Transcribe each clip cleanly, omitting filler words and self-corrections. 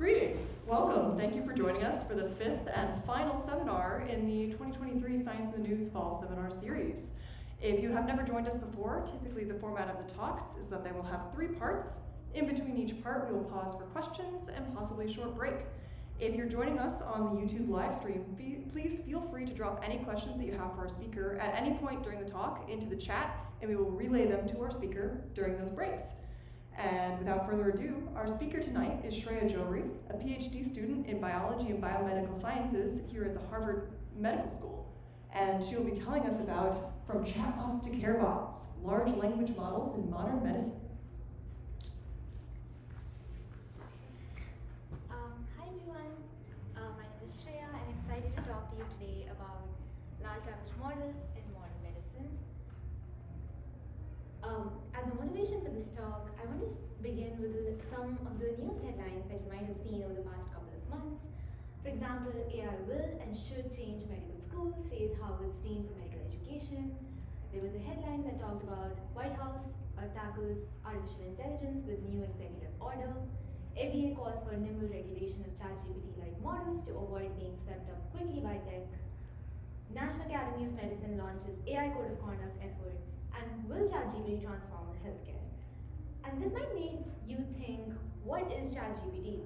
Greetings, welcome. Thank you for joining us for the fifth and final seminar in the 2023 Science in the News Fall Seminar Series. If you have never joined us before, typically the format of the talks is that they will have 3 parts. In between each part, we will pause for questions and possibly a short break. If you're joining us on the YouTube live stream, please feel free to drop any questions that you have for our speaker at any point during the talk into the chat, and we will relay them to our speaker during those breaks. And without further ado, our speaker tonight is Shreya Johri, a PhD student in biology and biomedical sciences here at the Harvard Medical School. And she will be telling us about From Chatbots to Carebots, Large Language Models in Modern Medicine. Hi everyone, my name is Shreya. I'm excited to talk to you today about large language models in modern medicine. As a motivation for this talk, I want to begin with some of the news headlines that you might have seen over the past couple of months. For example, AI will and should change medical school, says Harvard's Dean for Medical Education. There was a headline that talked about White House tackles artificial intelligence with new executive order. FDA calls for nimble regulation of ChatGPT-like models to avoid being swept up quickly by tech. National Academy of Medicine launches AI Code of Conduct effort. And will ChatGPT transform healthcare? And this might make you think, what is ChatGPT?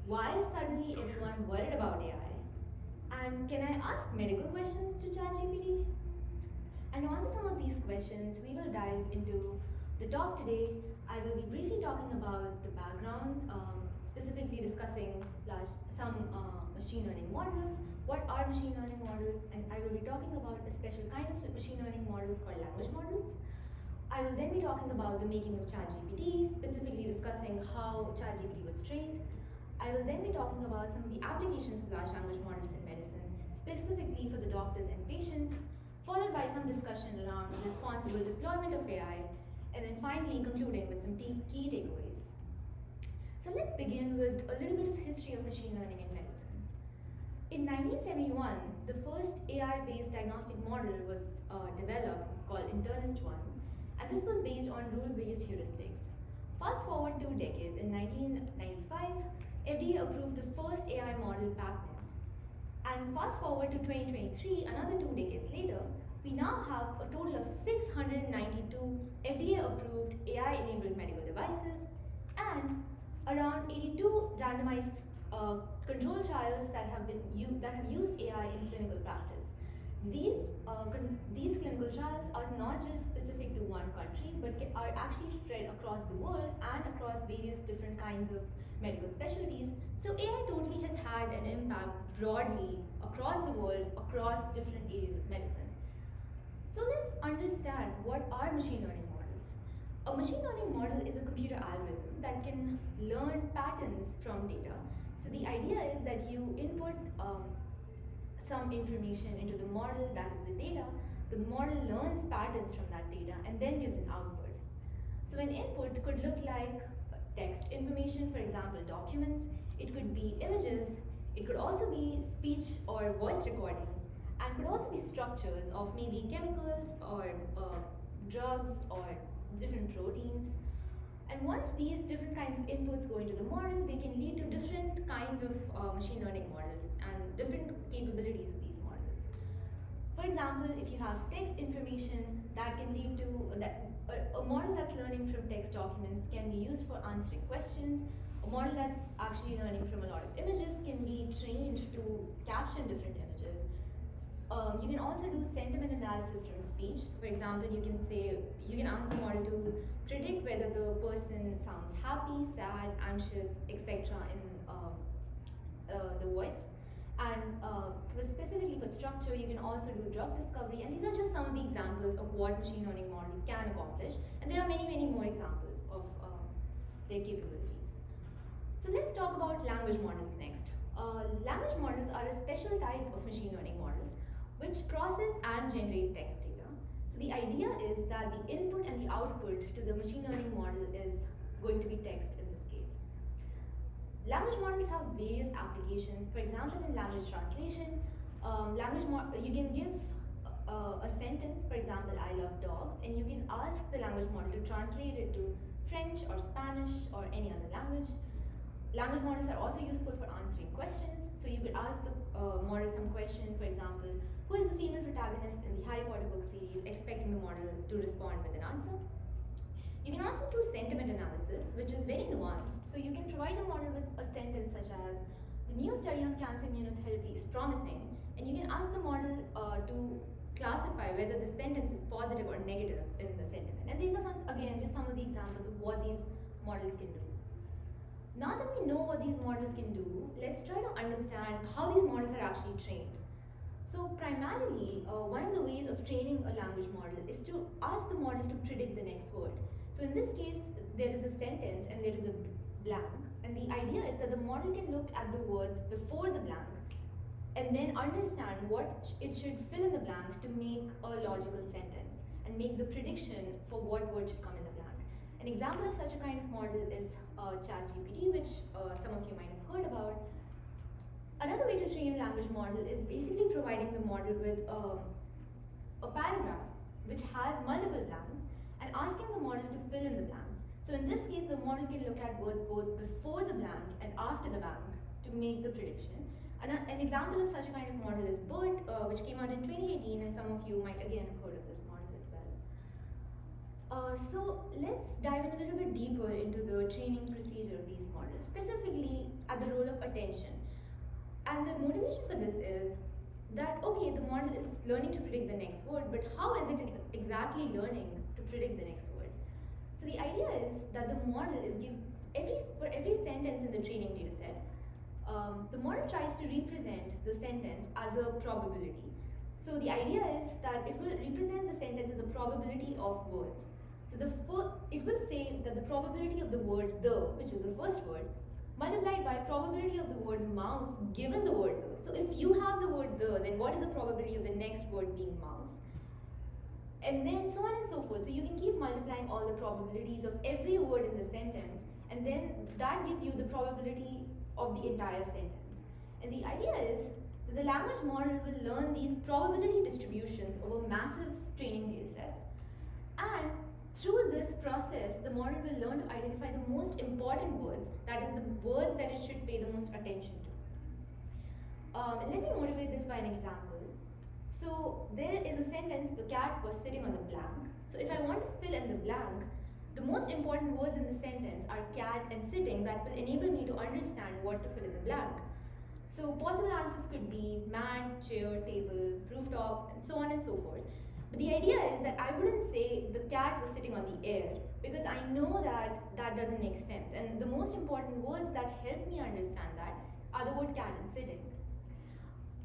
Why is suddenly everyone worried about AI? And can I ask medical questions to ChatGPT? And to answer some of these questions, we will dive into the talk today. I will be briefly talking about the background, specifically discussing some machine learning models. What are machine learning models? And I will be talking about a special kind of machine learning models called language models. I will then be talking about the making of ChatGPT, specifically discussing how ChatGPT was trained. I will then be talking about some of the applications of large language models in medicine, specifically for the doctors and patients, followed by some discussion around responsible deployment of AI, and then finally concluding with some key takeaways. So let's begin with a little bit of history of machine learning in medicine. In 1971, the first AI-based diagnostic model was developed called Internist-1, and this was based on rule-based heuristics. Fast forward 2 decades, in 1995, FDA approved the first AI model, PAPNIM. And fast forward to 2023, another 2 decades later, we now have a total of 692 FDA-approved AI-enabled medical devices and around 82 randomized control trials that have used AI in clinical practice. These clinical trials are not just specific to one country, but are actually spread across the world and across various different kinds of medical specialties. So AI totally has had an impact broadly across the world, across different areas of medicine. So let's understand what are machine learning models. A machine learning model is a computer algorithm that can learn patterns from data. So the idea is that you input some information into the model, that is the data. The model learns patterns from that data and then gives an output. So an input could look like text information, for example, documents. It could be images. It could also be speech or voice recordings, and could also be structures of maybe chemicals or drugs or different proteins. And once these different kinds of inputs go into the model, they can lead to different kinds of machine learning models and different capabilities of these models. For example, if you have text information, that can lead to a model that's learning from text documents can be used for answering questions. A model that's actually learning from a lot of images can be trained to caption different images. You can also do sentiment analysis from speech. So for example, you can ask the model to predict whether the person sounds happy, sad, anxious, etc. in the voice. And specifically for structure, you can also do drug discovery. And these are just some of the examples of what machine learning models can accomplish. And there are many, many more examples of their capabilities. So let's talk about language models next. Language models are a special type of machine learning models which process and generate text data. So the idea is that the input and the output to the machine learning model is going to be text in this case. Language models have various applications. For example, in language translation, you can give a sentence, for example, I love dogs, and you can ask the language model to translate it to French or Spanish or any other language. Language models are also useful for answering questions. So you could ask the model some question, for example, who is the female protagonist in the Harry Potter book series, expecting the model to respond with an answer. You can also do sentiment analysis, which is very nuanced. So you can provide the model with a sentence such as, the new study on cancer immunotherapy is promising, and you can ask the model to classify whether the sentence is positive or negative in the sentiment. And these are again just some of the examples of what these models can do. Now that we know what these models can do, let's try to understand how these models are actually trained. So primarily, one of the ways of training a language model is to ask the model to predict the next word. So in this case, there is a sentence and there is a blank, and the idea is that the model can look at the words before the blank and then understand what it should fill in the blank to make a logical sentence and make the prediction for what word should come in the blank. An example of such a kind of model is Chatbots, which some of you might have heard about. Another way to train a language model is basically providing the model with a paragraph which has multiple blanks and asking the model to fill in the blanks. So in this case, the model can look at words both before the blank and after the blank to make the prediction. An example of such a kind of model is BERT, which came out in 2018, and some of you might again have heard of this model as well. So let's dive in a little bit deeper into the training procedure of these models, specifically at the role of attention. And the motivation for this is that, okay, the model is learning to predict the next word, but how is it exactly learning to predict the next word? So the idea is that the model is for every sentence in the training data set, the model tries to represent the sentence as a probability. So the idea is that it will represent the sentence as a probability of words. So it will say that the probability of the word the, which is the first word, multiplied by probability of the word mouse given the word the. So if you have the word the, then what is the probability of the next word being mouse? And then so on and so forth. So you can keep multiplying all the probabilities of every word in the sentence, and then that gives you the probability of the entire sentence. And the idea is that the language model will learn these probability distributions over massive training data sets, and through this process, the model will learn to identify the most important words, that is the words that it should pay the most attention to. Let me motivate this by an example. So there is a sentence, the cat was sitting on the blank. So if I want to fill in the blank, the most important words in the sentence are cat and sitting that will enable me to understand what to fill in the blank. So possible answers could be mat, chair, table, rooftop, and so on and so forth. But the idea is that I wouldn't say the cat was sitting on the air, because I know that that doesn't make sense. And the most important words that help me understand that are the word cat and sitting.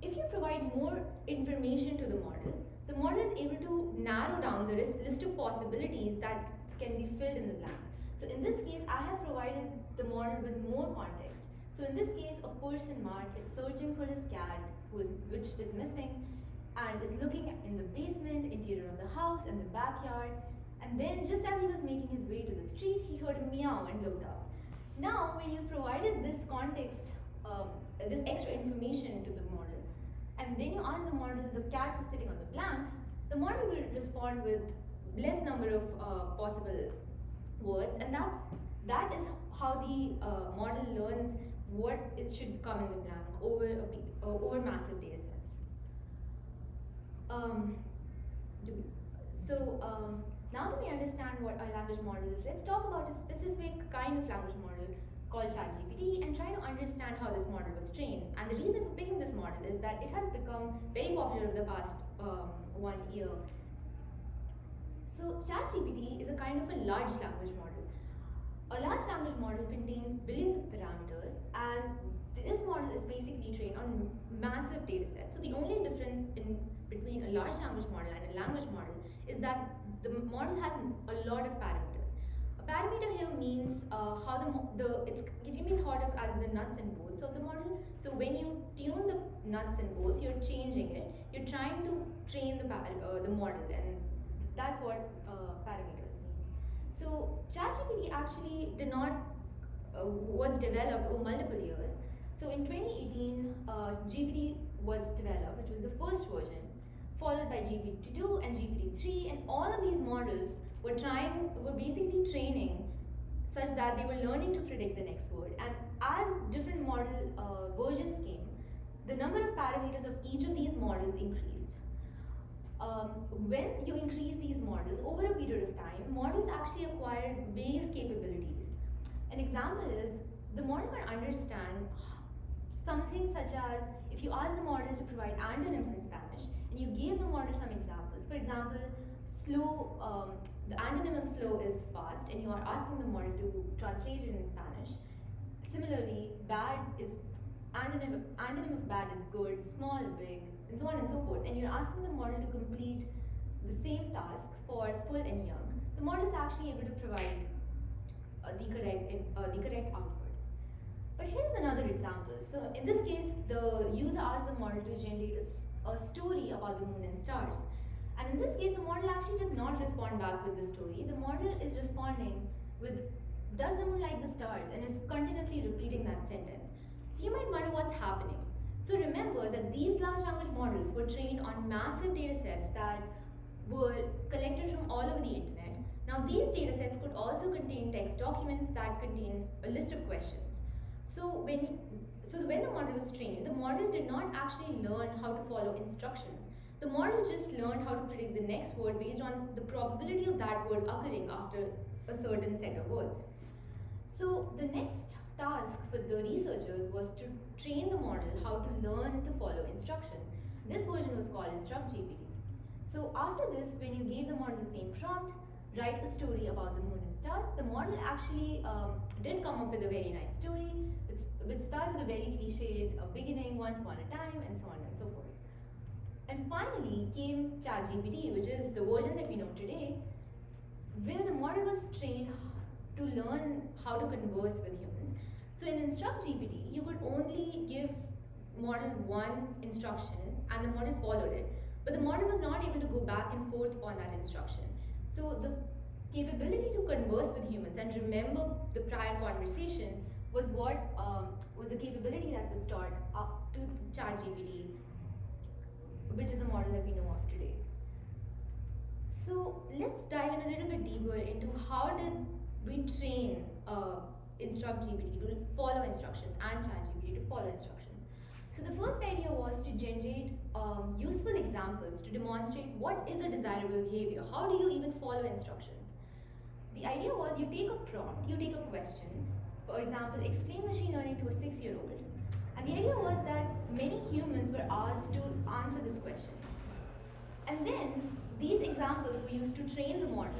If you provide more information to the model is able to narrow down the list of possibilities that can be filled in the blank. So in this case, I have provided the model with more context. So in this case, a person Mark is searching for his cat, which is missing, and is looking in the basement, interior of the house, and the backyard. And then just as he was making his way to the street, he heard a meow and looked up. Now, when you've provided this context, this extra information to the model, and then you ask the model, the cat was sitting on the blank, the model will respond with less number of possible words, and that is how the model learns what it should come in the blank over massive data sets. Now that we understand what our language model is, let's talk about a specific kind of language model called ChatGPT and try to understand how this model was trained. And the reason for picking this model is that it has become very popular over the past 1 year. So ChatGPT is a kind of a large language model. A large language model contains billions of parameters, and this model is basically trained on massive data sets. So the only difference between a large language model and a language model is that the model has a lot of parameters. A parameter here means how it can be thought of as the nuts and bolts of the model. So when you tune the nuts and bolts, you're changing it. You're trying to train the model, and that's what parameters mean. So ChatGPT actually was developed over multiple years. So in 2018, GPT was developed, which was the first version, followed by GPT-2 and GPT-3, and all of these models were basically training such that they were learning to predict the next word. And as different model versions came, the number of parameters of each of these models increased. When you increase these models over a period of time, models actually acquired various capabilities. An example is the model can understand something such as if you ask the model to provide antonyms in Spanish and you gave the model some examples. For example, slow, the antonym of slow is fast, and you are asking the model to translate it in Spanish. Similarly, bad is antonym of bad is good, small, big, and so on and so forth. And you're asking the model to complete the same task for full and young. The model is actually able to provide the correct output. But here's another example. So in this case, the user asks the model to generate a story about the moon and stars. And in this case, the model actually does not respond back with the story. The model is responding with, does the moon like the stars? And is continuously repeating that sentence. So you might wonder what's happening. So remember that these large language models were trained on massive data sets that were collected from all over the internet. Now these data sets could also contain text documents that contain a list of questions. So when the model was trained, the model did not actually learn how to follow instructions. The model just learned how to predict the next word based on the probability of that word occurring after a certain set of words. So the next task for the researchers was to train the model how to learn to follow instructions. This version was called Instruct GPT. So after this, when you gave the model the same prompt, write a story about the moon and stars, the model actually did come up with a very nice story, which starts with a very cliched beginning, once upon a time, and so on and so forth. And finally came ChatGPT, which is the version that we know today, where the model was trained to learn how to converse with humans. So in Instruct GPT, you could only give model one instruction and the model followed it, but the model was not able to go back and forth on that instruction. So the capability to converse with humans and remember the prior conversation was what was a capability that was taught up to ChatGPT, which is the model that we know of today. So let's dive in a little bit deeper into how did we train Instruct GPT to follow instructions and ChatGPT to follow instructions. So the first idea was to generate useful examples to demonstrate what is a desirable behavior. How do you even follow instructions? The idea was you take a prompt, you take a question, for example, explain machine learning to a 6-year-old. And the idea was that many humans were asked to answer this question. And then these examples were used to train the model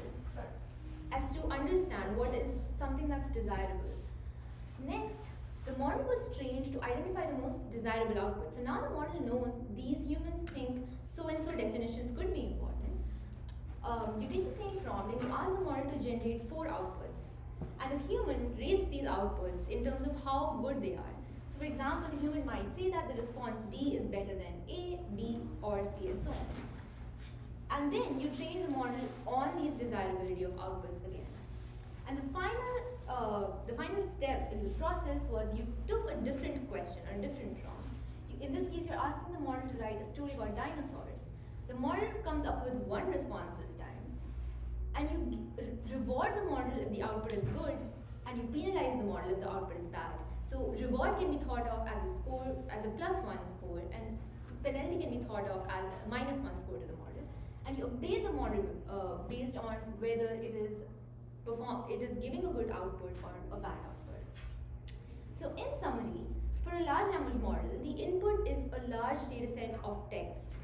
as to understand what is something that's desirable. Next, the model was trained to identify the most desirable output. So now the model knows these humans think so-and-so definitions could be important. You take the same prompt and you ask the model to generate 4 outputs. And the human rates these outputs in terms of how good they are. So for example, the human might say that the response D is better than A, B, or C, and so on. And then you train the model on these desirability of outputs again. And the final step in this process was you took a different question or a different prompt. In this case, you're asking the model to write a story about dinosaurs. The model comes up with one response this time, and you reward the model if the output is good, and you penalize the model if the output is bad. So reward can be thought of as a score, as a +1 score, and penalty can be thought of as a -1 score to the model. And you update the model based on whether it is giving a good output or a bad output. So in summary, for a large language model, the input is a large data set of text.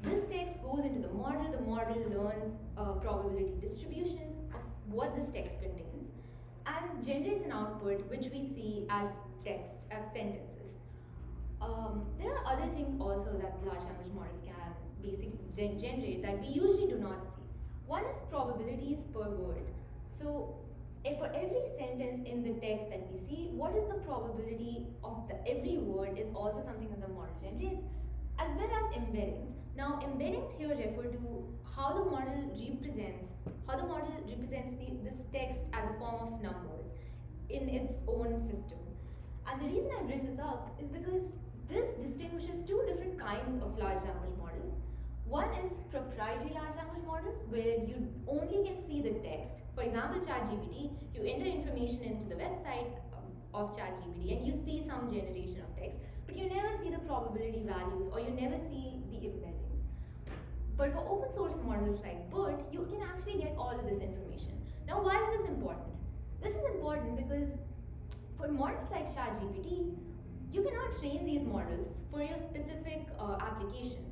This text goes into the model learns probability distributions of what this text contains, and generates an output which we see as text, as sentences. There are other things also that large language models can basically generate that we usually do not see. One is probabilities per word. So for every sentence in the text that we see, what is the probability of every word is also something that the model generates, as well as embeddings. Now embeddings here refer to how the model represents this text as a form of numbers in its own system. And the reason I bring this up is because this distinguishes two different kinds of large language models. One is proprietary large language models models where you only can see the text. For example, ChatGPT, you enter information into the website of ChatGPT and you see some generation of text, but you never see the probability values or you never see the embeddings. But for open source models like BERT, you can actually get all of this information. Now, why is this important? This is important because for models like ChatGPT, you cannot train these models for your specific application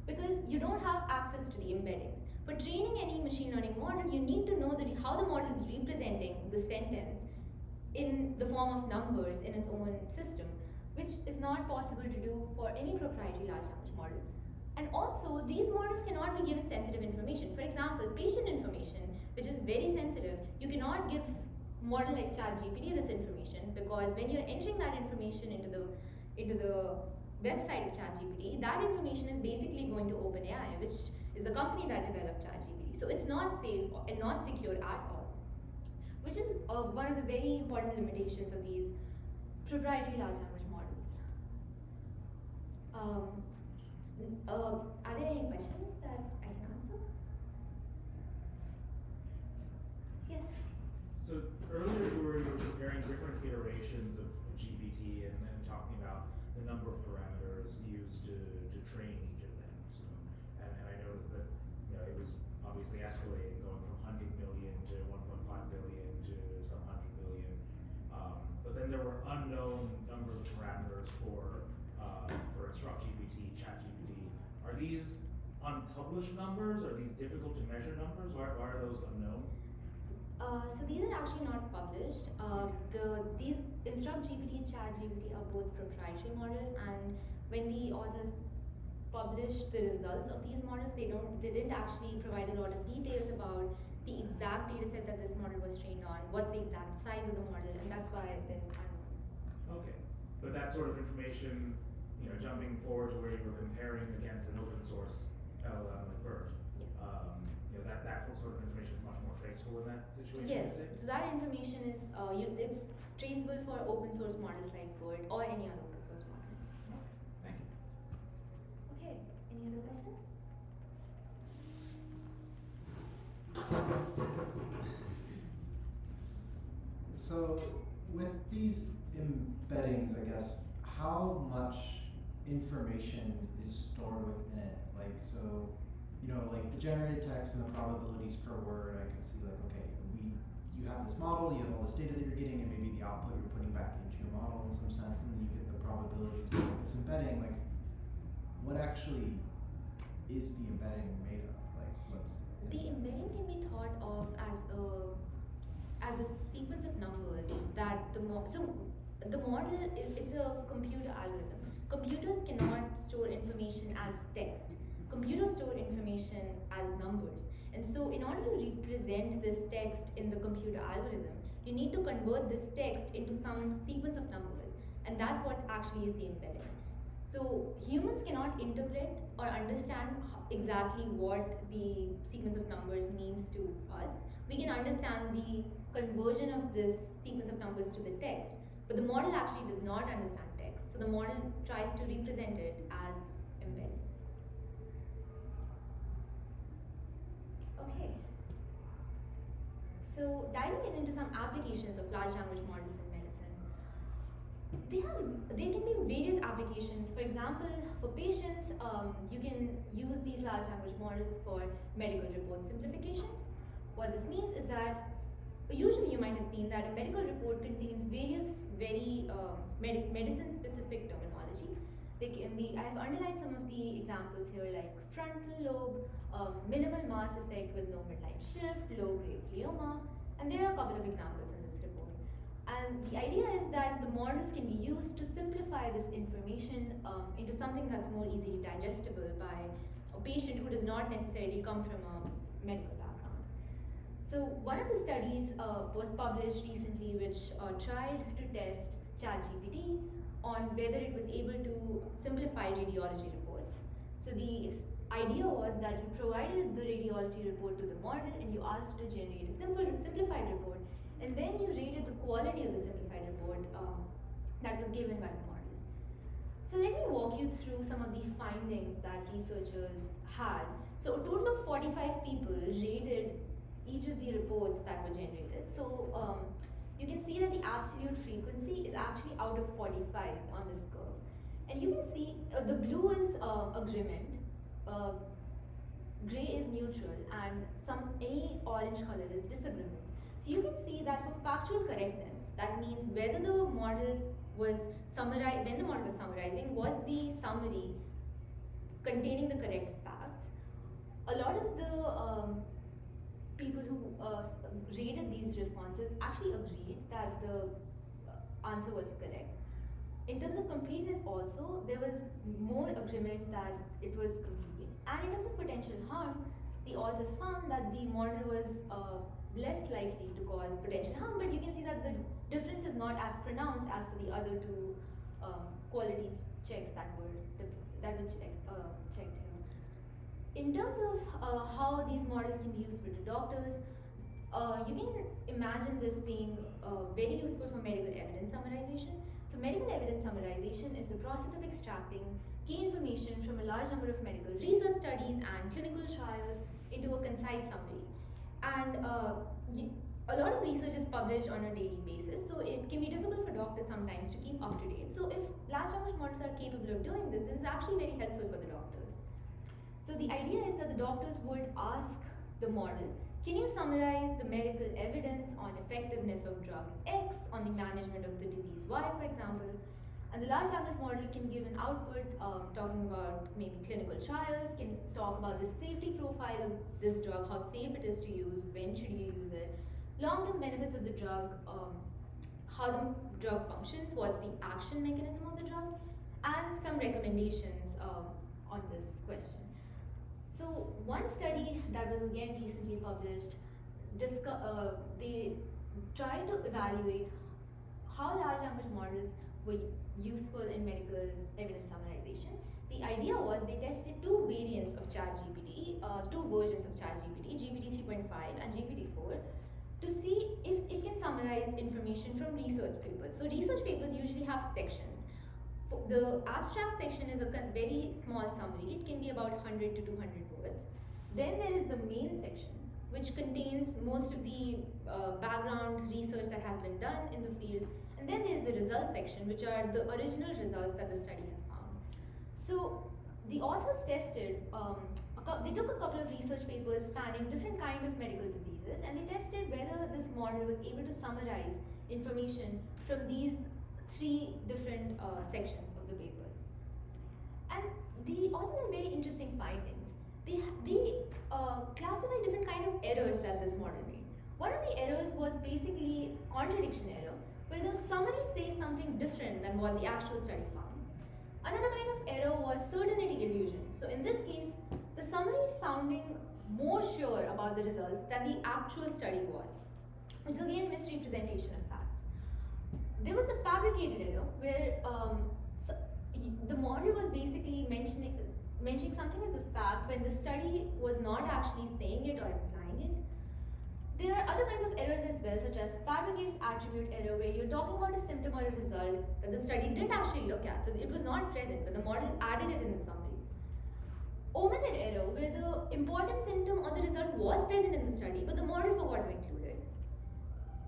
because you don't have access to the embeddings. For training any machine learning model, you need to know how the model is representing the sentence in the form of numbers in its own system, which is not possible to do for any proprietary large language model. And also, these models cannot be given sensitive information. For example, patient information, which is very sensitive, you cannot give model like ChatGPT this information because when you're entering that information into the website of ChatGPT, that information is basically going to OpenAI, which is the company that developed ChatGPT. So it's not safe and not secure at all, which is one of the very important limitations of these proprietary large language models. Are there any questions that I can answer? Yes. So earlier you were comparing different iterations of GPT and talking about the number of parameters used to train each of them. So, and I noticed that it was obviously escalating, going from 100 million to 1.5 billion to some 100 million. But then there were unknown number of parameters for Instruct GPT, Chat GPT. Are these unpublished numbers? Are these difficult to measure numbers? Why are those unknown? So these are actually not published. These Instruct GPT, Chat GPT are both proprietary models, and when the authors published the results of these models, they didn't actually provide a lot of details about the exact data set that this model was trained on, what's the exact size of the model, and that's why there's unknown. Okay, but that sort of information, jumping forward to where you were comparing against an open source LLM like BERT, Yes. That sort of information is much more traceable in that situation. Yes, so that information is it's traceable for open source models like BERT or any other open source model. Okay, thank you. Okay, any other questions? So with these embeddings, I guess, how much information is stored within it? Like, so, like the generated text and the probabilities per word, I can see like, okay, you have this model, you have all this data that you're getting, and maybe the output you're putting back into your model in some sense, and then you get the probabilities. But like this embedding, like, what actually is the embedding made of? Like, what's The embedding can be thought of as a sequence of numbers that the model it's a computer algorithm. Computers cannot store information as text. Computers store information as numbers. And so in order to represent this text in the computer algorithm, you need to convert this text into some sequence of numbers. And that's what actually is the embedding. So humans cannot interpret or understand exactly what the sequence of numbers means to us. We can understand the conversion of this sequence of numbers to the text, but the model actually does not understand text. So the model tries to represent it as embeddings. Okay. So diving into some applications of large language models in medicine. There can be various applications. For example, for patients, you can use these large language models for medical report simplification. What this means is that usually you might have seen that a medical report contains various very medicine-specific terminology. I have underlined some of the examples here, like frontal lobe, minimal mass effect with no midline shift, low-grade glioma, and there are a couple of examples in this report. And the idea is that the models can be used to simplify this information into something that's more easily digestible by a patient who does not necessarily come from a medical background. So one of the studies was published recently which tried to test ChatGPT on whether it was able to simplify radiology reports. So the idea was that you provided the radiology report to the model and you asked it to generate a simplified report, and then you rated the quality of the simplified report that was given by the model. So let me walk you through some of the findings that researchers had. So a total of 45 people rated each of the reports that were generated. So you can see that the absolute frequency is actually out of 45 on this curve. And you can see the blue is agreement, gray is neutral, and any orange color is disagreement. So you can see that for factual correctness, that means whether the model was when the model was summarizing, was the summary containing the correct facts. A lot of the people who rated these responses actually agreed that the answer was correct. In terms of completeness also, there was more agreement that it was complete. And in terms of potential harm, the authors found that the model was less likely to cause potential harm, but you can see that the difference is not as pronounced as for the other two quality checks that were checked here. In terms of how these models can be useful to doctors, you can imagine this being very useful for medical evidence summarization. So medical evidence summarization is the process of extracting key information from a large number of medical research studies and clinical trials into a concise summary. And a lot of research is published on a daily basis, so it can be difficult for doctors sometimes to keep up to date. So if large language models are capable of doing this, this is actually very helpful for the doctors. So the idea is that the doctors would ask the model, can you summarize the medical evidence on effectiveness of drug X on the management of the disease Y, for example? And the large language model can give an output talking about maybe clinical trials, can talk about the safety profile of this drug, how safe it is to use, when should you use it, long-term benefits of the drug, how the drug functions, what's the action mechanism of the drug, and some recommendations on this question. So one study that was again recently published, they tried to evaluate how large language models were useful in medical evidence summarization. The idea was they tested two variants of ChatGPT, two versions of ChatGPT, GPT 3.5 and GPT 4, to see if it can summarize information from research papers. So research papers usually have sections. The abstract section is a very small summary. It can be about 100 to 200 words. Then there is the main section, which contains most of the background research that has been done in the field. And then there's the results section, which are the original results that the study has found. So the authors tested, they took a couple of research papers spanning different kinds of medical diseases, and they tested whether this model was able to summarize information from these three different sections of the papers. And the authors had very interesting findings. They classified different kind of errors that this model made. One of the errors was basically contradiction error, where the summary says something different than what the actual study found. Another kind of error was certainty illusion. So in this case, the summary is sounding more sure about the results than the actual study was, which is again misrepresentation of facts. There was a fabricated error where the model was basically mentioning something as a fact when the study was not actually saying it or implying it. There are other kinds of errors as well, such as fabricated attribute error, where you're talking about a symptom or a result that the study didn't actually look at. So it was not present, but the model added it in the summary. Omitted error, where the important symptom or the result was present in the study, but the model forgot to include it.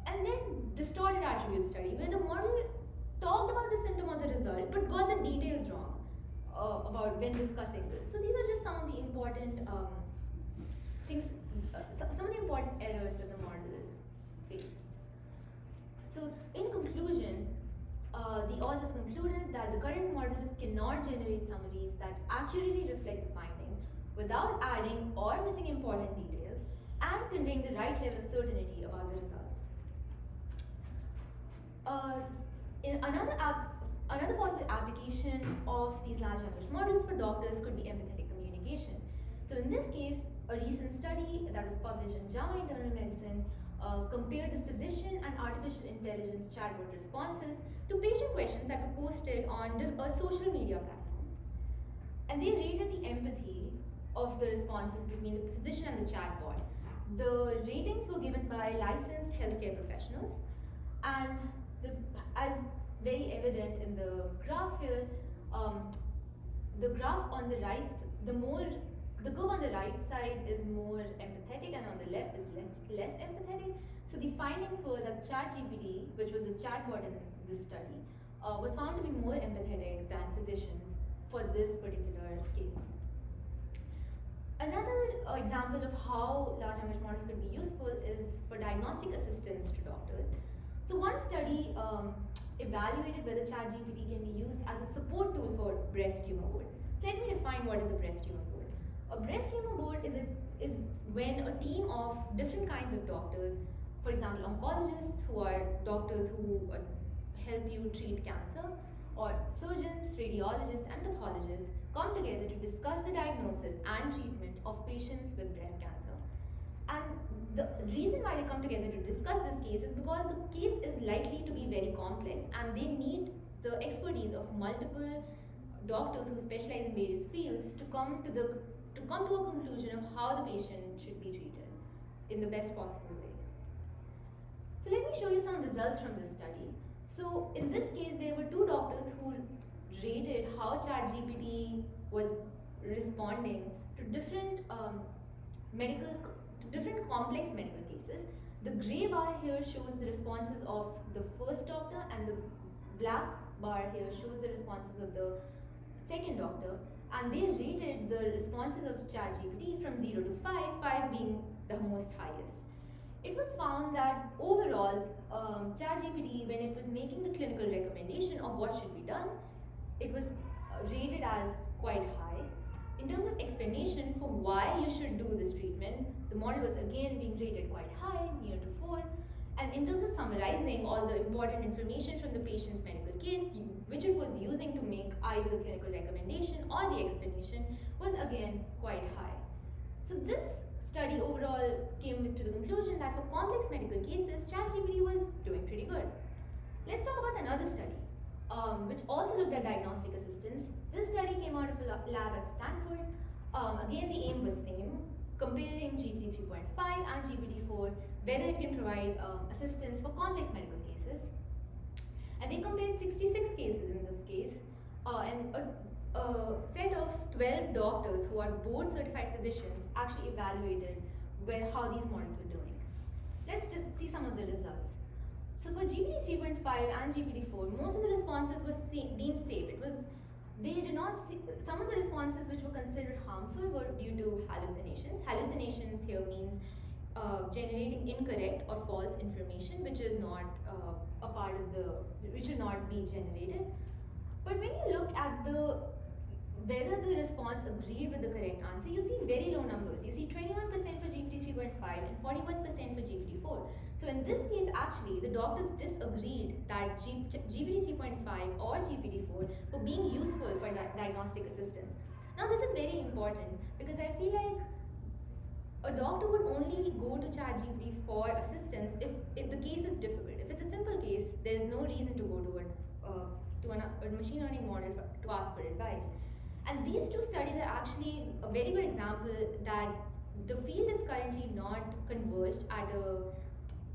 And then distorted attribute study, where the model talked about the symptom or the result, but got the details wrong about when discussing this. So these are just some of the important things, some of the important errors that the model faced. So in conclusion, the authors concluded that the current models cannot generate summaries that accurately reflect the findings without adding or missing important details and conveying the right level of certainty about the results. In another possible application of these large language models for doctors could be empathetic communication. So in this case, a recent study that was published in JAMA Internal Medicine compared the physician and artificial intelligence chatbot responses to patient questions that were posted on a social media platform. And they rated the empathy of the responses between the physician and the chatbot. The ratings were given by licensed healthcare professionals, and as very evident in the graph here, the graph on the right, the the curve on the right side is more empathetic and on the left is less empathetic. So the findings were that ChatGPT, which was a chatbot in this study, was found to be more empathetic than physicians for this particular case. Another example of how large language models could be useful is for diagnostic assistance to doctors. So one study evaluated whether ChatGPT can be used as a support tool for breast tumor board. So let me define what is a breast tumor board. A breast tumor board is when a team of different kinds of doctors, for example, oncologists who are doctors who help you treat cancer, or surgeons, radiologists, and pathologists come together to discuss the diagnosis and treatment of patients with breast cancer. And the reason why they come together to discuss this case is because the case is likely to be very complex and they need the expertise of multiple doctors who specialize in various fields to come to a conclusion of how the patient should be treated in the best possible way. So let me show you some results from this study. So in this case, there were two doctors who rated how ChatGPT was responding to different complex medical cases. The gray bar here shows the responses of the first doctor, and the black bar here shows the responses of the second doctor. And they rated the responses of ChatGPT from 0 to 5, 5 being the most highest. It was found that overall, ChatGPT, when it was making the clinical recommendation of what should be done, it was rated as quite high. In terms of explanation for why you should do this treatment, the model was again being rated quite high, near to 4. And in terms of summarizing all the important information from the patient's medical case, which it was using to make either the clinical recommendation or the explanation, was again quite high. So this study overall came to the conclusion that for complex medical cases, ChatGPT was doing pretty good. Let's talk about another study, which also looked at diagnostic assistance. This study came out of a lab at Stanford. Again, the aim was same, comparing GPT 3.5 and GPT-4, whether it can provide assistance for complex medical cases. And they compared 66 cases in this case, and a set of 12 doctors who are board certified physicians actually evaluated how these models were doing. Let's see some of the results. So for GPT 3.5 and GPT-4, most of the responses were deemed safe. Some of the responses which were considered harmful were due to hallucinations. Hallucinations here means generating incorrect or false information, which is not which should not be generated. But when you look at whether the response agreed with the correct answer, you see very low numbers. You see 21% for GPT 3.5 and 41% for GPT-4. So in this case, actually, the doctors disagreed that GPT 3.5 or GPT-4 were being useful for diagnostic assistance. Now this is very important because I feel like a doctor would only go to ChatGPT for assistance if the case is difficult. If it's a simple case, there is no reason to go to a machine learning model to ask for advice. And these two studies are actually a very good example that the field is currently not converged at a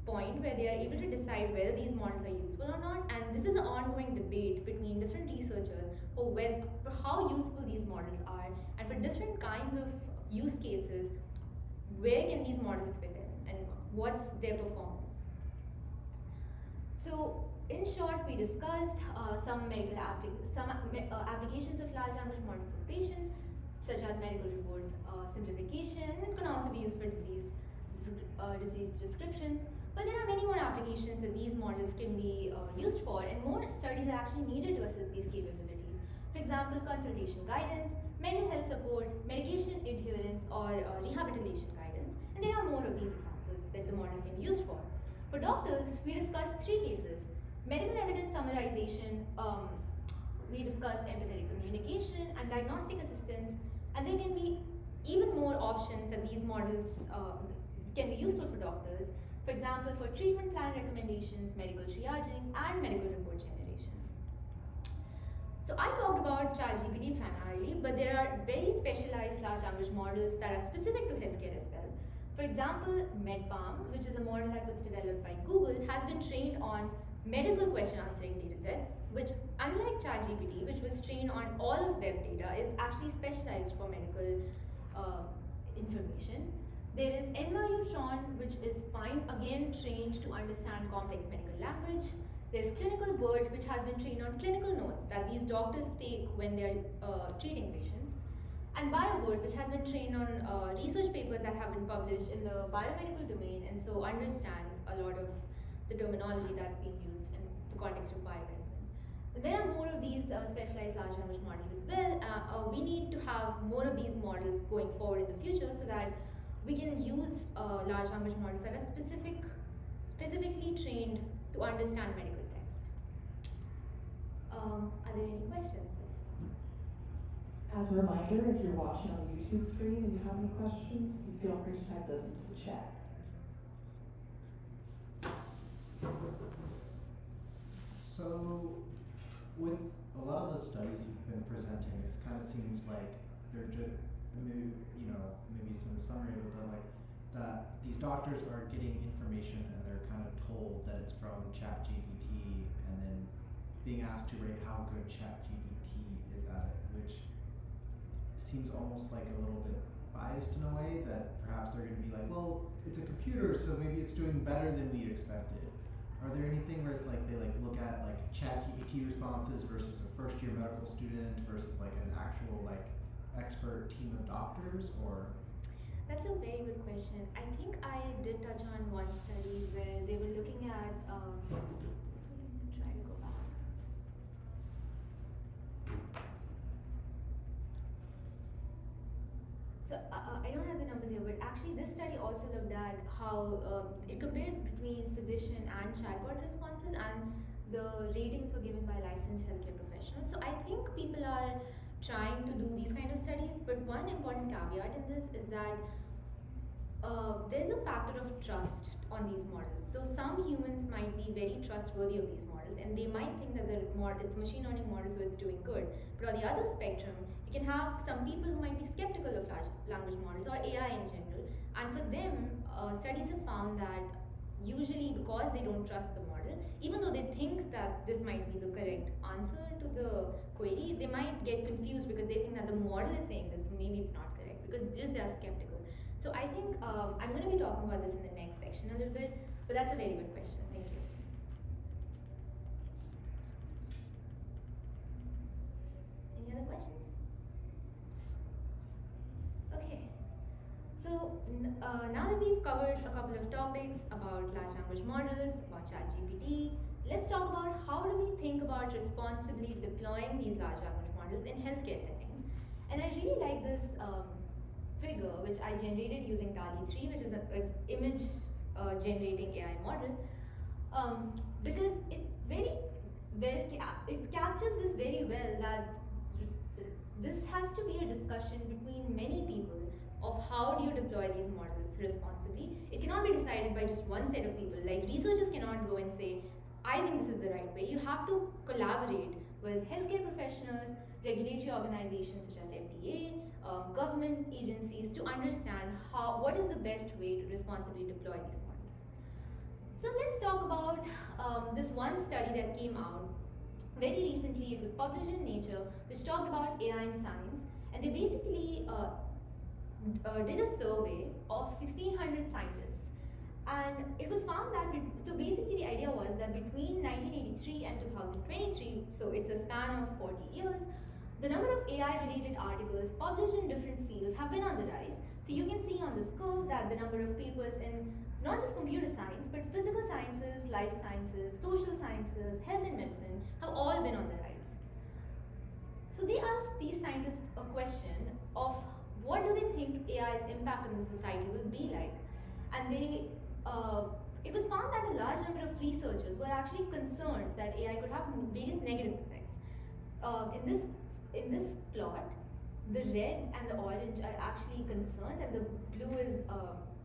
point where they are able to decide whether these models are useful or not. And this is an ongoing debate between different researchers for how useful these models are, and for different kinds of use cases, where can these models fit in and what's their performance. So in short, we discussed some applications of large language models for patients, such as medical report simplification. It can also be used for disease descriptions. But there are many more applications that these models can be used for, and more studies are actually needed to assess these capabilities. For example, consultation guidance, mental health support, medication adherence, or rehabilitation guidance. And there are more of these examples that the models can be used for. For doctors, we discussed 3 cases. Medical evidence summarization, we discussed empathetic communication and diagnostic assistance, and there can be even more options that these models can be useful for doctors. For example, for treatment plan recommendations, medical triaging, and medical report generation. So I talked about ChatGPT primarily, but there are very specialized large language models that are specific to healthcare as well. For example, MedPalm, which is a model that was developed by Google, has been trained on medical question answering datasets, which, unlike ChatGPT, which was trained on all of web data, is actually specialized for medical uh, information. There is Envayutron, which is fine, again trained to understand complex medical language. There's Clinical Bird, which has been trained on clinical notes that these doctors take when they're treating patients. And BioBird, which has been trained on research papers that have been published in the biomedical domain and so understands a lot of the terminology that's being used in the context of biomedicine. There are more of these specialized large language models as well. We need to have more of these models going forward in the future so that we can use large language models that are specifically trained to understand medical text. Are there any questions at this point? As a reminder, if you're watching on the YouTube screen and you have any questions, you feel free to type those into the chat. So, with a lot of the studies you've been presenting, it kind of seems like they're just, maybe, maybe some summary of it, but like that these doctors are getting information and they're kind of told that it's from ChatGPT and then being asked to rate how good ChatGPT is at it, which seems almost like a little bit biased in a way that perhaps they're going to be like, well, it's a computer, so maybe it's doing better than we expected. Are there anything where it's like they like look at like ChatGPT responses versus a first-year medical student versus like an actual like expert team of doctors, or? That's a very good question. I think I did touch on one study where they were looking at, try to go back. So I don't have the numbers here, but actually this study also looked at how it compared between physician and chatbot responses, and the ratings were given by licensed healthcare professionals. So I think people are trying to do these kind of studies, but one important caveat in this is that there's a factor of trust on these models. So some humans might be very trustworthy of these models and they might think that it's a machine learning model, so it's doing good. But on the other spectrum, you can have some people who might be skeptical of large language models or AI in general, and for them, studies have found that usually because they don't trust the model, even though they think that this might be the correct answer to the query, they might get confused because they think that the model is saying this, so maybe it's not correct, because just they are skeptical. So I think I'm going to be talking about this in the next section a little bit, but that's a very good question. Thank you. Any other questions? Okay. So now that we've covered a couple of topics about large language models, about ChatGPT, let's talk about how do we think about responsibly deploying these large language models in healthcare settings. And I really like this figure, which I generated using DALI 3, which is an image generating AI model, because it very well it captures this very well that this has to be a discussion between many people of how do you deploy these models responsibly. It cannot be decided by just one set of people. Like researchers cannot go and say, I think this is the right way. You have to collaborate with healthcare professionals, regulatory organizations such as FDA, government agencies to understand what is the best way to responsibly deploy these models. So let's talk about this one study that came out very recently. It was published in Nature, which talked about AI in science, and they basically did a survey of 1,600 scientists. And it was found that, so basically the idea was that between 1983 and 2023, so it's a span of 40 years, the number of AI-related articles published in different fields have been on the rise. So you can see on this curve that the number of papers in not just computer science, but physical sciences, life sciences, social sciences, health and medicine have all been on the rise. So they asked these scientists a question of what do they think AI's impact on the society will be like? And it was found that a large number of researchers were actually concerned that AI could have various negative effects. In this plot, the red and the orange are actually concerns and the blue is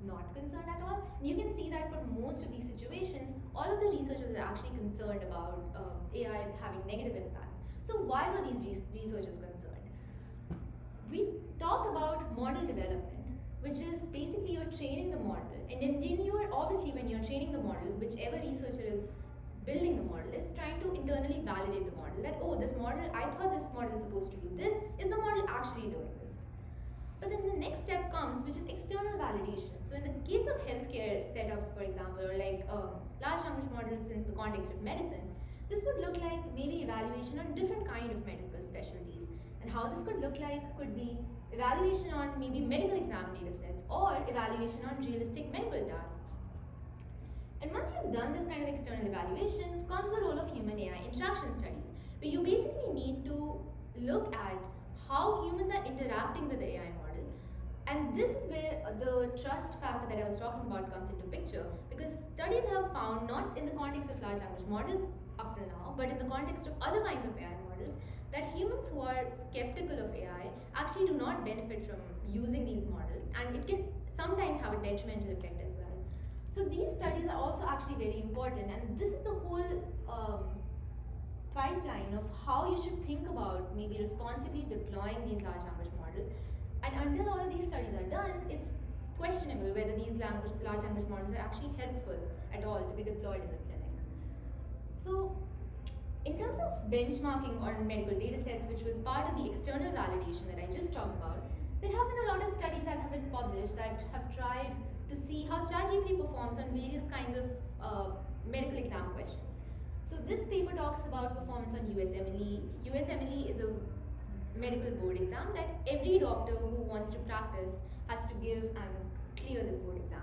not concerned at all. And you can see that for most of these situations, all of the researchers are actually concerned about AI having negative impacts. So why were these researchers concerned? We talked about model development, which is basically you're training the model, and then you're obviously when you're training the model, whichever researcher is building the model is trying to internally validate the model that, oh, this model, I thought this model is supposed to do this, is the model actually doing this? But then the next step comes, which is external validation. So in the case of healthcare setups, for example, or like large language models in the context of medicine, this would look like maybe evaluation on different kind of medical specialties. And how this could look like could be evaluation on maybe medical exam data sets or evaluation on realistic medical tasks. And once you've done this kind of external evaluation, comes the role of human AI interaction studies, where you basically need to look at how humans are interacting with the AI model. And this is where the trust factor that I was talking about comes into picture, because studies have found, not in the context of large language models up till now, but in the context of other kinds of AI models, that humans who are skeptical of AI actually do not benefit from using these models, and it can sometimes have a detrimental effect as well. So these studies are also actually very important, and this is the whole pipeline of how you should think about maybe responsibly deploying these large language models. And until all of these studies are done, it's questionable whether these large language models are actually helpful at all to be deployed in the clinic. So in terms of benchmarking on medical data sets, which was part of the external validation that I just talked about, there have been a lot of studies that have been published that have tried to see how ChatGPT performs on various kinds of medical exam questions. So this paper talks about performance on USMLE. USMLE is a medical board exam that every doctor who wants to practice has to give and clear this board exam.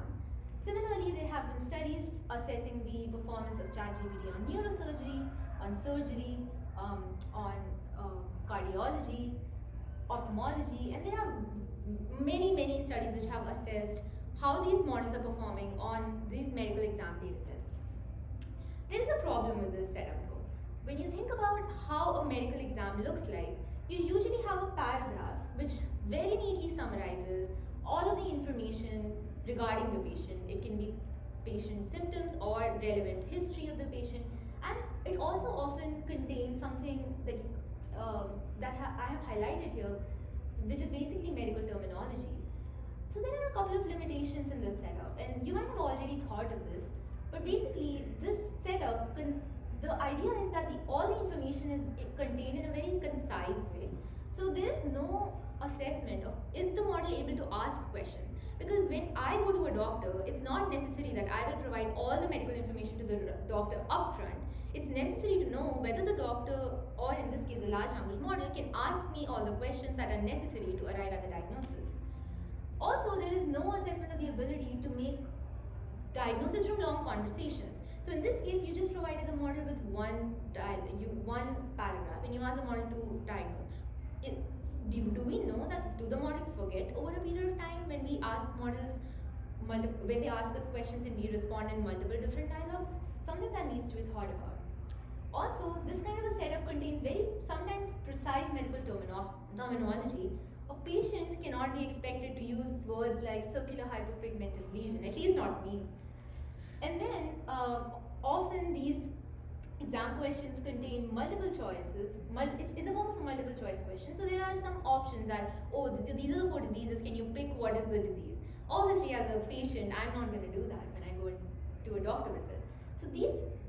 Similarly, there have been studies assessing the performance of ChatGPT on neurosurgery, on surgery, on cardiology, ophthalmology, and there are many studies which have assessed how these models are performing on these medical exam data sets. There is a problem with this setup though. When you think about how a medical exam looks like, you usually have a paragraph which very neatly summarizes all of the information regarding the patient. It can be patient symptoms or relevant history of the patient, and it also often contains something that I have highlighted here, which is basically medical terminology. So there are a couple of limitations in this setup, and you might have already thought of this, but basically this setup, the idea is that all the information is contained in a very concise way. So there is no assessment of is the model able to ask questions, because when I go to a doctor, it's not necessary that I will provide all the medical information to the doctor upfront. It's necessary to know whether the doctor, or in this case the large language model, can ask me all the questions that are necessary to arrive at the diagnosis. Also, there is no assessment of the ability to make diagnosis from long conversations. So in this case, you just provided the model with one paragraph, and you ask the model to diagnose. Do we know that, do the models forget over a period of time when we ask models, when they ask us questions and we respond in multiple different dialogues? Something that needs to be thought about. Also, this kind of a setup contains very sometimes precise medical terminology. A patient cannot be expected to use words like circular hyperpigmented lesion, at least not me. And then often these exam questions contain multiple choices. It's in the form of a multiple choice question. So there are some options that, oh, these are the 4 diseases, can you pick what is the disease? Obviously, as a patient, I'm not going to do that when I go to a doctor with it. So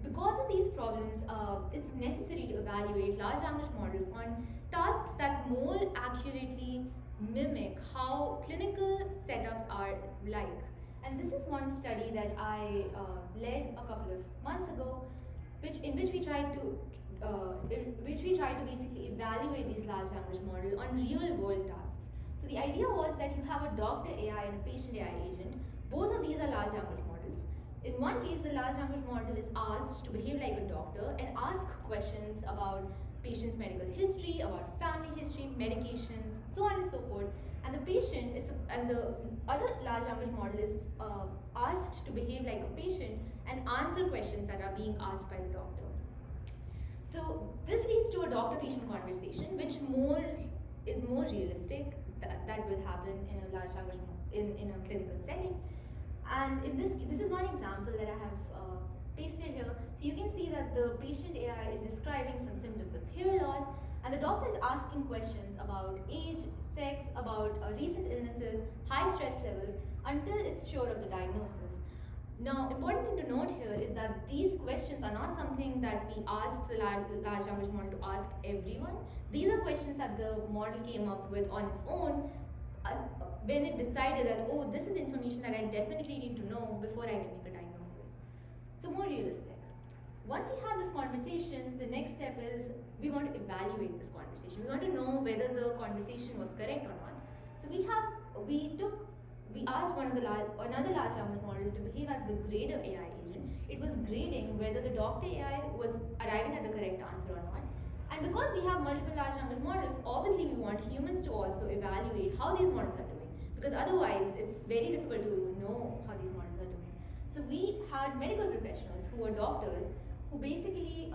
because of these problems, it's necessary to evaluate large language models on tasks that more accurately mimic how clinical setups are like. And this is one study that I led a couple of months ago, in which we tried to basically evaluate these large language models on real world tasks. So the idea was that you have a doctor AI and a patient AI agent. Both of these are large language models. In one case, the large language model is asked to behave like a doctor and ask questions about patient's medical history, about family history, medications, so on and so forth. And the other large language model is asked to behave like a patient and answer questions that are being asked by the doctor. So this leads to a doctor-patient conversation, which is more realistic. That will happen in a large language in a clinical setting. And in this is one example that I have pasted here. So you can see that the patient AI is describing some symptoms of hair loss, and the doctor is asking questions about age, sex, about recent illnesses, high stress levels, until it's sure of the diagnosis. Now, important thing to note here is that these questions are not something that we asked the large language model to ask everyone. These are questions that the model came up with on its own when it decided that, oh, this is information that I definitely need to know before I can make a diagnosis. So more realistic. Once we have this conversation, the next step is we want to evaluate this conversation. We want to know whether the conversation was correct or not. So we asked another large language model to behave as the grader AI agent. It was grading whether the doctor AI was arriving at the correct answer or not. And because we have multiple large language models, obviously we want humans to also evaluate how these models are doing, because otherwise it's very difficult to know how these models are doing. So we had medical professionals who were doctors who basically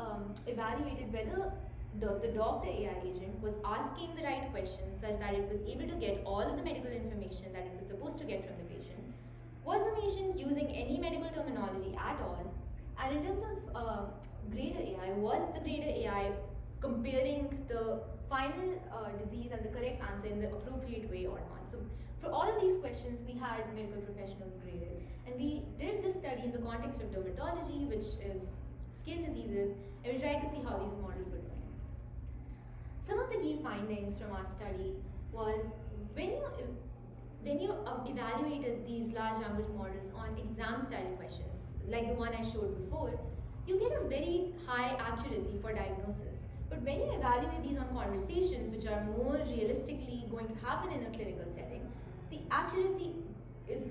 evaluated whether the doctor AI agent was asking the right questions such that it was able to get all of the medical information that it was supposed to get from the patient. Was the patient using any medical terminology at all? And in terms of grader AI, was the grader AI comparing the final disease and the correct answer in the appropriate way or not? So for all of these questions, we had medical professionals graded. And we did this study in the context of dermatology, which is skin diseases, and we tried to see how these models were doing. Some of the key findings from our study was when you evaluated these large language models on exam style questions, like the one I showed before, you get a very high accuracy for diagnosis. But when you evaluate these on conversations, which are more realistically going to happen in a clinical setting, the accuracy is,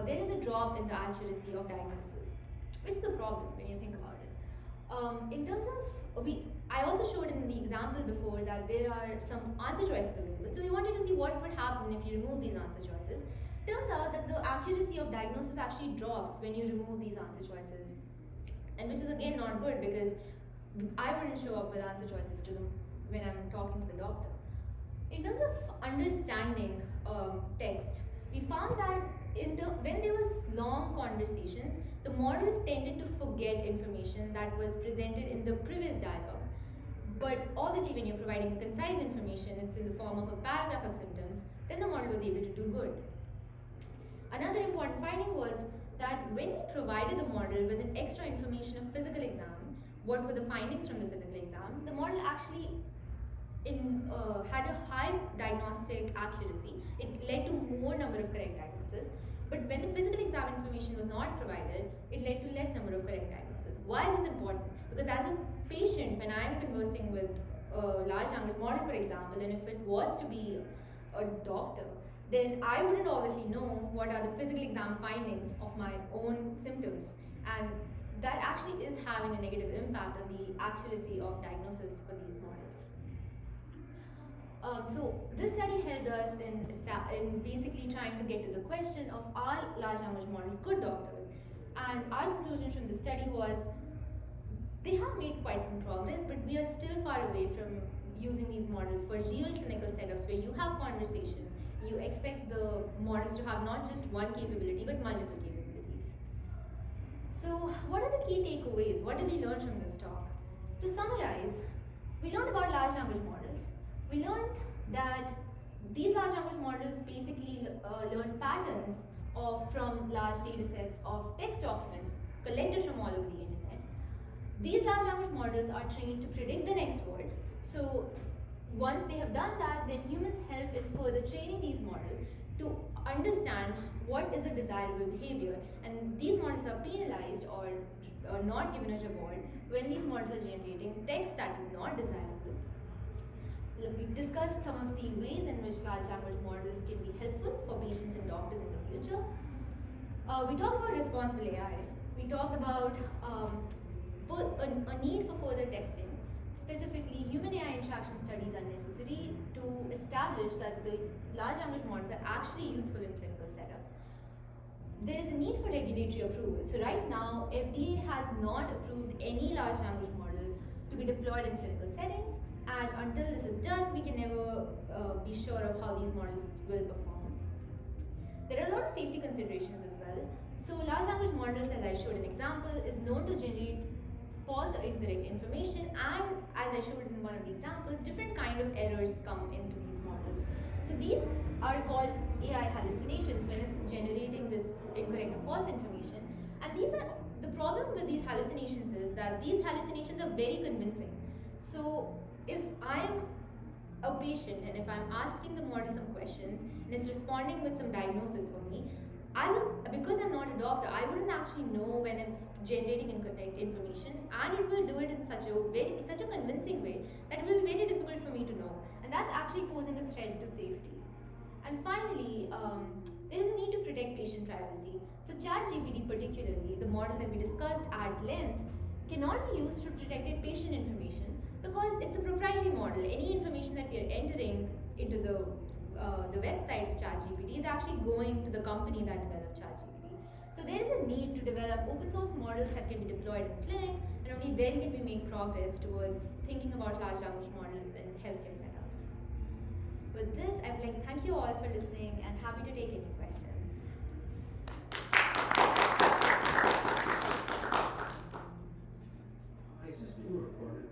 there is a drop in the accuracy of diagnosis, which is a problem when you think about it. In terms of, I also showed in the example before that there are some answer choices available. So we wanted to see what would happen if you remove these answer choices. Turns out that the accuracy of diagnosis actually drops when you remove these answer choices, and which is again not good because I wouldn't show up with answer choices to them when I'm talking to the doctor. In terms of understanding text, we found that when there was long conversations, the model tended to forget information that was presented in the previous dialogues. But obviously when you're providing concise information, it's in the form of a paragraph of symptoms, then the model was able to do good. Another important finding was that when we provided the model with an extra information of physical exam, what were the findings from the physical exam, the model actually had a high diagnostic accuracy. It led to more number of correct diagnoses. But when the physical exam information was not provided, it led to less number of correct diagnoses. Why is this important? Because as a patient, when I'm conversing with a large language model, for example, and if it was to be a doctor, then I wouldn't obviously know what are the physical exam findings of my own symptoms. And that actually is having a negative impact on the accuracy of diagnosis for these models. So this study helped us in basically trying to get to the question of, are large language models good doctors? And our conclusion from the study was they have made quite some progress, but we are still far away from using these models for real clinical setups where you have conversations. You expect the models to have not just one capability but multiple capabilities. So what are the key takeaways? What did we learn from this talk? To summarize, we learned about large language models. We learned that these large language models basically learn patterns from large data sets of text documents collected from all over the internet. These large language models are trained to predict the next word. So once they have done that, then humans help in further training these models to understand what is a desirable behavior. And these models are penalized or not given a reward when these models are generating text that is not desirable. We discussed some of the ways in which large language models can be helpful for patients and doctors in the future. We talked about responsible AI. We talked about a need for further testing. Specifically, human-AI interaction studies are necessary to establish that the large language models are actually useful in clinical setups. There is a need for regulatory approval. So right now, FDA has not approved any large language model to be deployed in clinical settings. And until this is done, we can never be sure of how these models will perform. There are a lot of safety considerations as well. So large language models, as I showed an example, is known to generate false or incorrect information, and as I showed in one of the examples, different kind of errors come into these models. So these are called AI hallucinations when it's generating this incorrect or false information. And the problem with these hallucinations is that these hallucinations are very convincing. So if I'm a patient and if I'm asking the model some questions and it's responding with some diagnosis for me, because I'm not a doctor, I wouldn't actually know when it's generating incorrect information, and it will do it in such a convincing way that it will be very difficult for me to know, and that's actually posing a threat to safety. And finally, there is a need to protect patient privacy. So ChatGPT, particularly the model that we discussed at length, cannot be used for protected patient information because it's a proprietary model. Any information that we are entering into the website of ChatGPT is actually going to the company that developed ChatGPT. So there is a need to develop open source models that can be deployed in the clinic, and only then can we make progress towards thinking about large language models in healthcare setups. With this, I would like to thank you all for listening and happy to take any questions. Is this being recorded?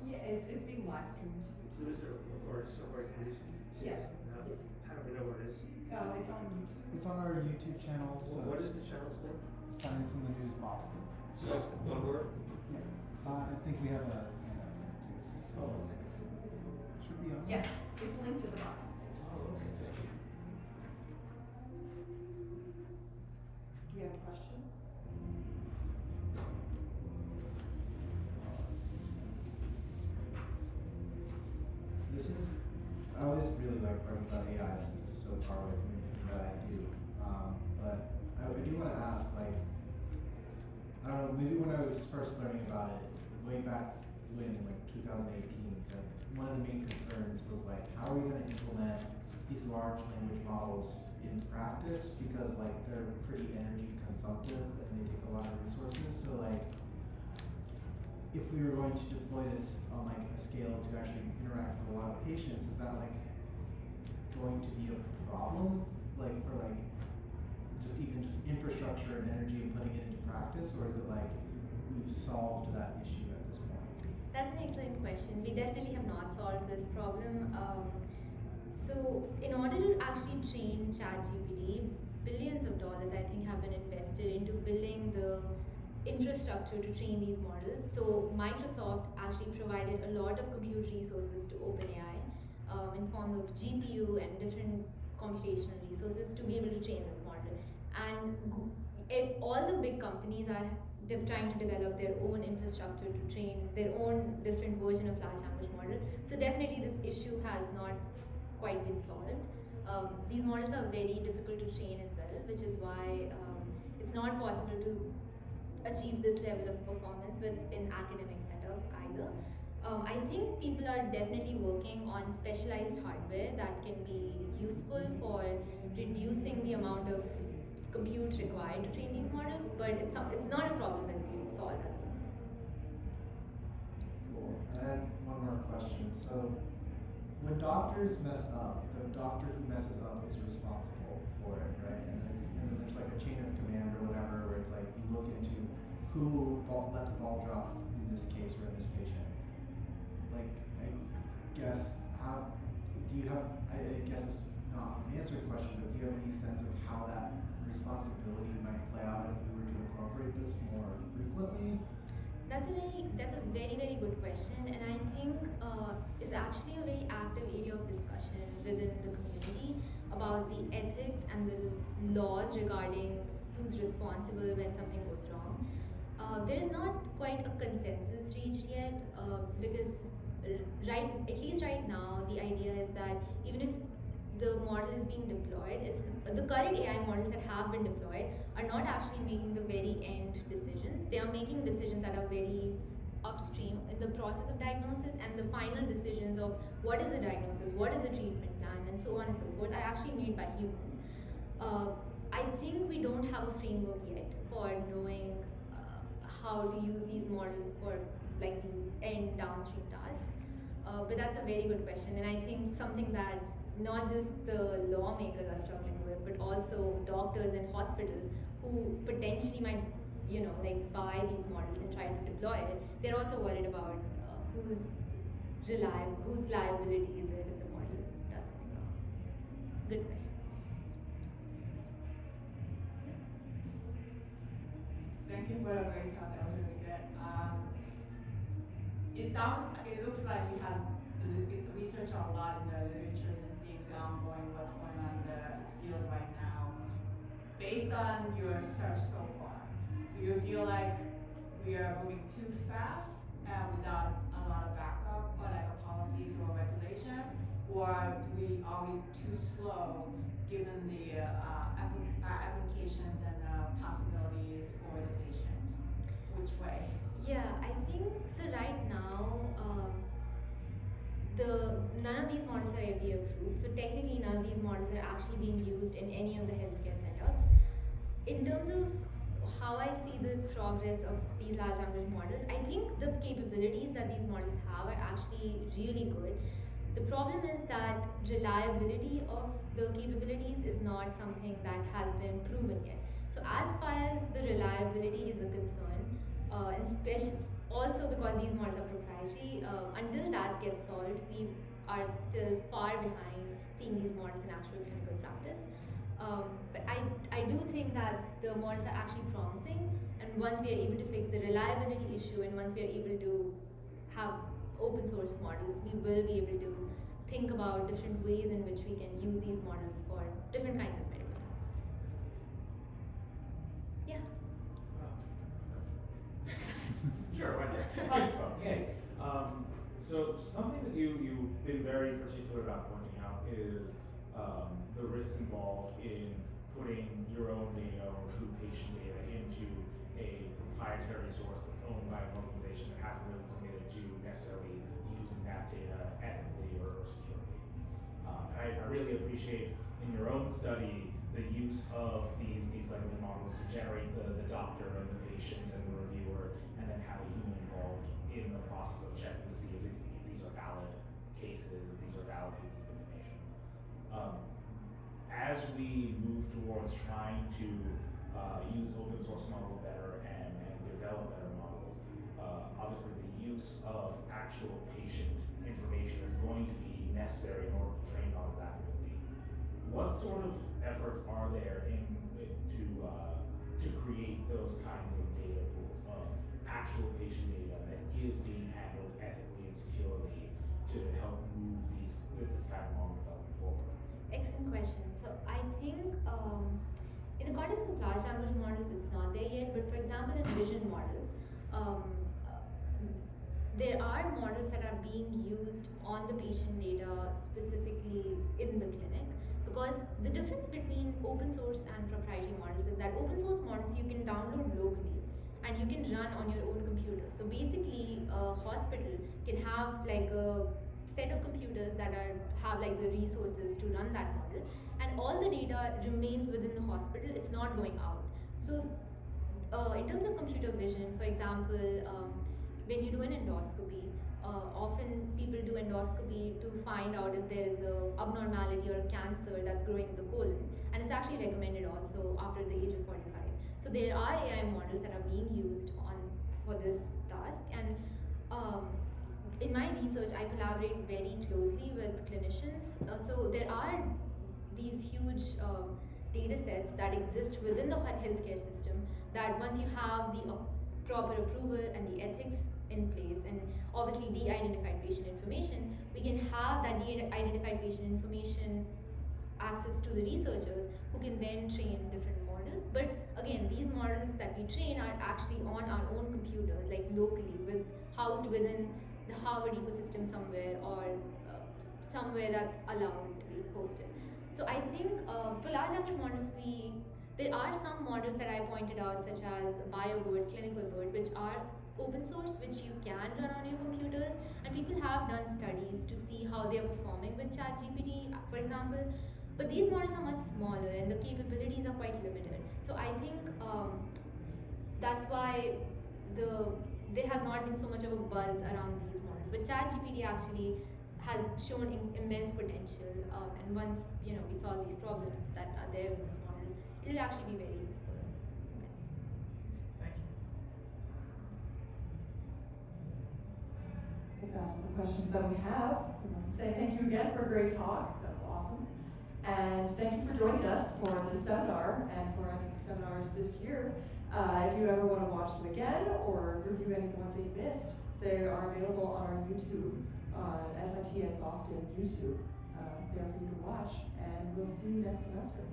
Yeah, it's being live streamed. So is it recorded somewhere producing? Yeah. No? Yes. How do we know where it is? It's on YouTube. It's on our YouTube channel. So What is the channel's name? Science in the News Boston. So it's one word? Yeah. I think we have a handout there too. So Oh. should be on. Yeah, it's linked to the box. Oh, okay, thank you. Do we have questions? This is, I always really like learning about AI since it's so far away from anything that I do. But I do want to ask, like, I don't know, maybe when I was first learning about it, way back when, in like 2018, one of the main concerns was like, how are we going to implement these large language models in practice? Because like they're pretty energy consumptive and they take a lot of resources. So like, if we were going to deploy this on like a scale to actually interact with a lot of patients, is that like going to be a problem? Like for like just infrastructure and energy and putting it into practice, or is it like we've solved that issue at this point? That's an excellent question. We definitely have not solved this problem. So in order to actually train ChatGPT, billions of dollars I think have been invested into building the infrastructure to train these models. So Microsoft actually provided a lot of compute resources to OpenAI in form of GPU and different computational resources to be able to train this model. And all the big companies are trying to develop their own infrastructure to train their own different version of large language model. So definitely this issue has not quite been solved. These models are very difficult to train as well, which is why it's not possible to achieve this level of performance within academic setups either. I think people are definitely working on specialized hardware that can be useful for reducing the amount of compute required to train these models, but it's not a problem that we've solved at the moment. Cool. And I had one more question. So when doctors mess up, the doctor who messes up is responsible for it, right? And then there's like a chain of command or whatever where it's like you look into who let the ball drop in this case or in this patient. Like, I guess, how do you have, I guess it's not an answered question, but do you have any sense of how that responsibility might play out if we were to incorporate this more frequently? That's a very, very good question, and I think is actually a very active area of discussion within the community about the ethics and the laws regarding who's responsible when something goes wrong. There is not quite a consensus reached yet because at least right now, the idea is that even if the model is being deployed, the current AI models that have been deployed are not actually making the very end decisions. They are making decisions that are very upstream in the process of diagnosis, and the final decisions of what is a diagnosis, what is a treatment plan, and so on and so forth are actually made by humans. I think we don't have a framework yet for knowing how to use these models for like the end downstream task. But that's a very good question, and I think something that not just the lawmakers are struggling with, but also doctors and hospitals who potentially might, like buy these models and try to deploy it. They're also worried about whose liability is it if the model does something wrong. Good question. Thank you for a great talk. That was really good. It looks like you have research a lot in the literature and things ongoing, what's going on in the field right now, based on your search so far. Do you feel like we are moving too fast without a lot of backup or like a policies or regulation, or are we too slow given the applications and possibilities for the patients? Which way? Yeah, I think so. Right now, none of these models are FDA approved. So technically, none of these models are actually being used in any of the healthcare setups. In terms of how I see the progress of these large language models, I think the capabilities that these models have are actually really good. The problem is that reliability of the capabilities is not something that has been proven yet. So as far as the reliability is a concern, and also because these models are proprietary, until that gets solved, we are still far behind seeing these models in actual clinical practice. But I do think that the models are actually promising, and once we are able to fix the reliability issue, and once we are able to have open source models, we will be able to think about different ways in which we can use these models for different kinds of medical tasks. Yeah. Sure, why not? Microphone, yay. So something that you've been very particular about pointing out is the risks involved in putting your own data or true patient data into a proprietary source that's owned by an organization that hasn't really committed to necessarily using that data ethically or securely. I really appreciate in your own study the use of these language models to generate the doctor and the patient and the reviewer, and then have a human involved in the process of checking to see if these are valid cases, if these are valid pieces of information. As we move towards trying to use open source models better and develop better models, obviously the use of actual patient information is going to be necessary in order to train models accurately. What sort of efforts are there to create those kinds of data pools of actual patient data that is being handled ethically and securely to help move this kind of model development forward? Excellent question. So I think in the context of large language models, it's not there yet. But for example, in vision models, there are models that are being used on the patient data specifically in the clinic. Because the difference between open source and proprietary models is that open source models you can download locally and you can run on your own computer. So basically, a hospital can have like a set of computers that have like the resources to run that model, and all the data remains within the hospital. It's not going out. So in terms of computer vision, for example, when you do an endoscopy, often people do endoscopy to find out if there is a abnormality or a cancer that's growing in the colon, and it's actually recommended also after the age of 45. So there are AI models that are being used for this task, and in my research, I collaborate very closely with clinicians. So there are these huge data sets that exist within the healthcare system that once you have the proper approval and the ethics in place, and obviously de-identified patient information, we can have that de-identified patient information access to the researchers who can then train different models. But again, these models that we train are actually on our own computers, like locally, housed within the Harvard ecosystem somewhere, or somewhere that's allowed to be hosted. So I think for large language models, there are some models that I pointed out, such as BioBird, ClinicalBird, which are open source, which you can run on your computers, and people have done studies to see how they are performing with ChatGPT, for example. But these models are much smaller and the capabilities are quite limited. So I think that's why there has not been so much of a buzz around these models. But ChatGPT actually has shown immense potential, and once we solve these problems that are there with this model, it will actually be very useful. Thank you. I think that's all the questions that we have. I want to say thank you again for a great talk. That was awesome. And thank you for joining us for this seminar and for any seminars this year. If you ever want to watch them again or review any of the ones that you missed, they are available on our YouTube on SIT MIT and Boston YouTube there for you to watch, and we'll see you next semester.